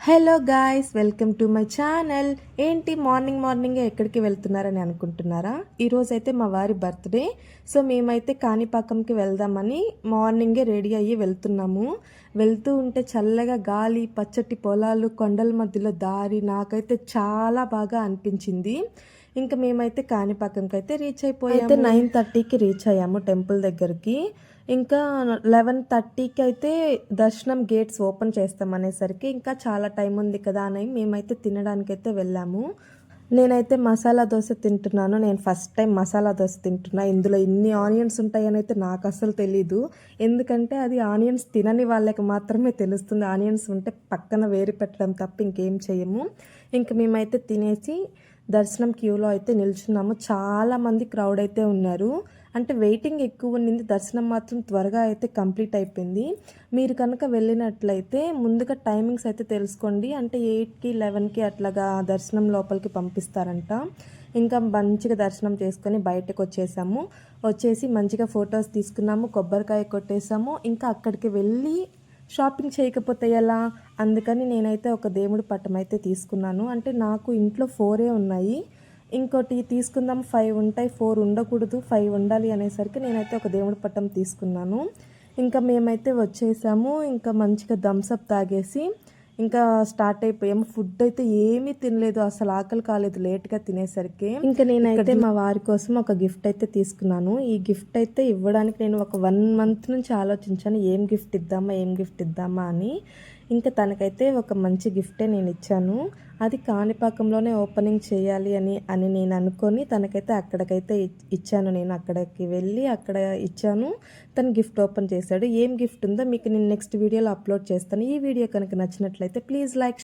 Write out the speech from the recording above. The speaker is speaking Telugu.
Hello guys, welcome to my channel. ఏంటి మార్నింగ్ ఎక్కడికి వెళ్తున్నారని అనుకుంటున్నారా? ఈరోజు అయితే మా వారి బర్త్డే. సో మేమైతే కాణిపాకంకి వెళ్దామని మార్నింగే రెడీ అయ్యి వెళ్తున్నాము. వెళ్తూ ఉంటే చల్లగా గాలి, పచ్చటి పొలాలు, కొండల మధ్యలో దారి నాకైతే చాలా బాగా అనిపించింది. ఇంకా మేమైతే కాణిపాకంకి అయితే రీచ్ అయిపోయాము. అయితే 9:30కి రీచ్ అయ్యాము టెంపుల్ దగ్గరికి. ఇంకా 11:30కి అయితే దర్శనం గేట్స్ ఓపెన్ చేస్తామనేసరికి ఇంకా చాలా టైం ఉంది కదా అని మేమైతే తినడానికైతే వెళ్ళాము. నేనైతే మసాలా దోశ తింటున్నాను. నేను ఫస్ట్ టైం మసాలా దోశ తింటున్నా. ఇందులో ఇన్ని ఆనియన్స్ ఉంటాయని అయితే నాకు అసలు తెలీదు. ఎందుకంటే అది ఆనియన్స్ తినని వాళ్ళకి మాత్రమే తెలుస్తుంది. ఆనియన్స్ ఉంటే పక్కన వేరి పెట్టడం తప్ప ఇంకేం చేయము. ఇంక మేమైతే తినేసి దర్శనం క్యూలో అయితే నిల్చున్నాము. చాలామంది క్రౌడ్ అయితే ఉన్నారు. అంటే వెయిటింగ్ ఎక్కువ ఉన్నింది, దర్శనం మాత్రం త్వరగా అయితే కంప్లీట్ అయిపోయింది. మీరు కనుక వెళ్ళినట్లయితే ముందుగా టైమింగ్స్ అయితే తెలుసుకోండి. అంటే 8కి 11కి అట్లాగా దర్శనం లోపలికి పంపిస్తారంట. ఇంకా మంచిగా దర్శనం చేసుకొని బయటకు వచ్చేసి మంచిగా ఫొటోస్ తీసుకున్నాము, కొబ్బరికాయ కొట్టేసాము. ఇంకా అక్కడికి వెళ్ళి షాపింగ్ చేయకపోతే ఎలా, అందుకని నేనైతే ఒక దేవుడి పట్టం అయితే తీసుకున్నాను. అంటే నాకు ఇంట్లో 4 ఉన్నాయి, ఇంకోటి తీసుకుందాం 5 ఉంటాయి, 4 ఉండకూడదు 5 ఉండాలి అనేసరికి నేనైతే ఒక దేవుడి పట్టం తీసుకున్నాను. ఇంకా మేమైతే వచ్చేసాము. ఇంకా మంచిగా థమ్స్అప్ తాగేసి ఇంకా స్టార్ట్ అయిపోయాము. ఫుడ్ అయితే ఏమీ తినలేదు, అసలు ఆకలి కాలేదు లేట్గా తినేసరికి. ఇంకా నేనైతే మా వారి కోసం ఒక గిఫ్ట్ అయితే తీసుకున్నాను. ఈ గిఫ్ట్ అయితే ఇవ్వడానికి నేను ఒక 1 మంత్ నుంచి ఆలోచించాను, ఏం గిఫ్ట్ ఇద్దామా అని. ఇంకా తనకైతే ఒక మంచి గిఫ్టే నేను ఇచ్చాను. అది కాణిపాకంలోనే ఓపెనింగ్ చేయాలి అని నేను అనుకొని తనకైతే అక్కడికైతే ఇచ్చాను. నేను అక్కడికి వెళ్ళి అక్కడ ఇచ్చాను. తను గిఫ్ట్ ఓపెన్ చేశాడు. ఏం గిఫ్ట్ ఉందో మీకు నేను నెక్స్ట్ వీడియోలో అప్లోడ్ చేస్తాను. ఈ వీడియో కనుక నచ్చినట్లయితే ప్లీజ్ లైక్